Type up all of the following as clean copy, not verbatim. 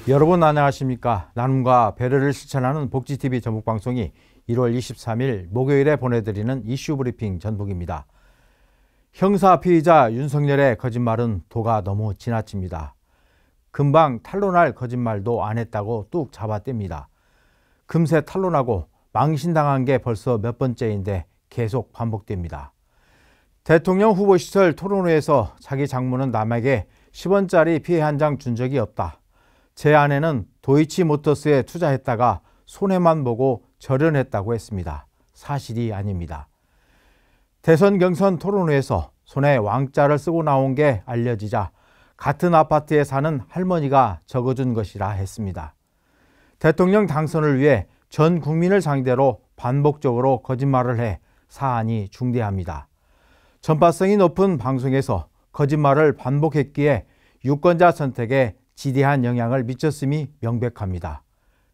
여러분 안녕하십니까? 나눔과 배려를 실천하는 복지TV 전북방송이 1월 23일 목요일에 보내드리는 이슈 브리핑 전북입니다. 형사 피의자 윤석열의 거짓말은 도가 너무 지나칩니다. 금방 탄론할 거짓말도 안 했다고 뚝 잡아뗍니다. 금세 탄론하고 망신당한 게 벌써 몇 번째인데 계속 반복됩니다. 대통령 후보 시절 토론회에서 자기 장모는 남에게 10원짜리 피해 한 장 준 적이 없다. 제 아내는 도이치모터스에 투자했다가 손해만 보고 절연했다고 했습니다. 사실이 아닙니다. 대선 경선 토론회에서 손에 왕자를 쓰고 나온 게 알려지자 같은 아파트에 사는 할머니가 적어준 것이라 했습니다. 대통령 당선을 위해 전 국민을 상대로 반복적으로 거짓말을 해 사안이 중대합니다. 전파성이 높은 방송에서 거짓말을 반복했기에 유권자 선택에 지대한 영향을 미쳤음이 명백합니다.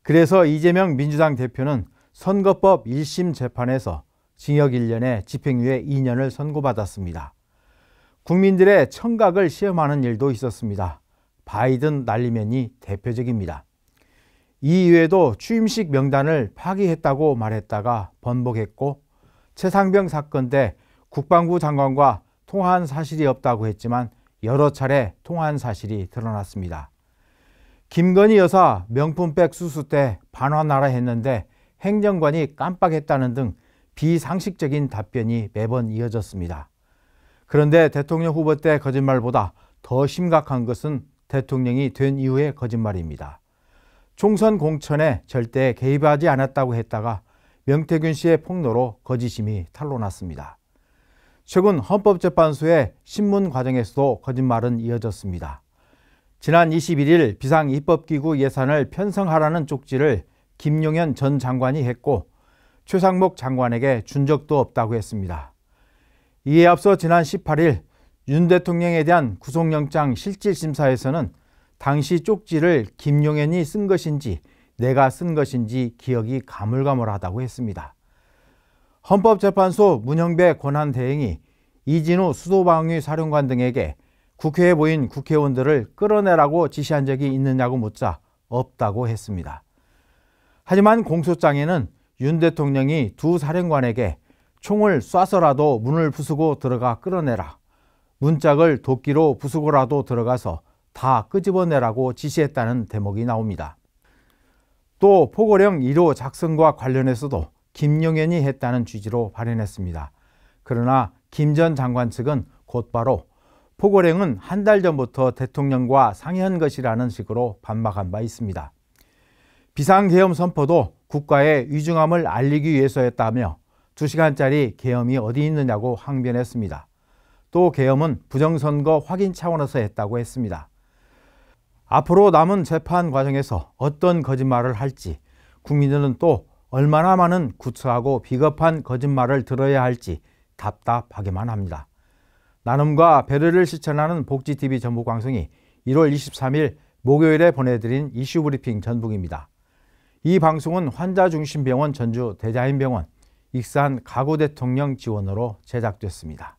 그래서 이재명 민주당 대표는 선거법 1심 재판에서 징역 1년에 집행유예 2년을 선고받았습니다. 국민들의 청각을 시험하는 일도 있었습니다. 바이든 날리면이 대표적입니다. 이외에도 취임식 명단을 파기했다고 말했다가 번복했고, 최상병 사건 때 국방부 장관과 통화한 사실이 없다고 했지만 여러 차례 통화한 사실이 드러났습니다. 김건희 여사 명품백 수수 때 반환하라 했는데 행정관이 깜빡했다는 등 비상식적인 답변이 매번 이어졌습니다. 그런데 대통령 후보 때 거짓말보다 더 심각한 것은 대통령이 된 이후의 거짓말입니다. 총선 공천에 절대 개입하지 않았다고 했다가 명태균 씨의 폭로로 거짓임이 탄로났습니다. 최근 헌법재판소의 신문 과정에서도 거짓말은 이어졌습니다. 지난 21일 비상입법기구 예산을 편성하라는 쪽지를 김용현 전 장관이 했고 최상목 장관에게 준 적도 없다고 했습니다. 이에 앞서 지난 18일 윤 대통령에 대한 구속영장 실질심사에서는 당시 쪽지를 김용현이 쓴 것인지 내가 쓴 것인지 기억이 가물가물하다고 했습니다. 헌법재판소 문형배 권한대행이 이진우 수도방위 사령관 등에게 국회에 모인 국회의원들을 끌어내라고 지시한 적이 있느냐고 묻자 없다고 했습니다. 하지만 공소장에는 윤 대통령이 두 사령관에게 총을 쏴서라도 문을 부수고 들어가 끌어내라, 문짝을 도끼로 부수고라도 들어가서 다 끄집어내라고 지시했다는 대목이 나옵니다. 또 포고령 1호 작성과 관련해서도 김용현이 했다는 취지로 발언했습니다. 그러나 김 전 장관 측은 곧바로 포고령은 한 달 전부터 대통령과 상의한 것이라는 식으로 반박한 바 있습니다. 비상계엄 선포도 국가의 위중함을 알리기 위해서였다며 2시간짜리 계엄이 어디 있느냐고 항변했습니다. 또 계엄은 부정선거 확인 차원에서 했다고 했습니다. 앞으로 남은 재판 과정에서 어떤 거짓말을 할지, 국민들은 또 얼마나 많은 구차하고 비겁한 거짓말을 들어야 할지 답답하기만 합니다. 나눔과 배려를 실천하는 복지TV 전북방송이 1월 23일 목요일에 보내드린 이슈 브리핑 전북입니다. 이 방송은 환자중심병원 전주 대자인병원, 익산 가구대통령 지원으로 제작됐습니다.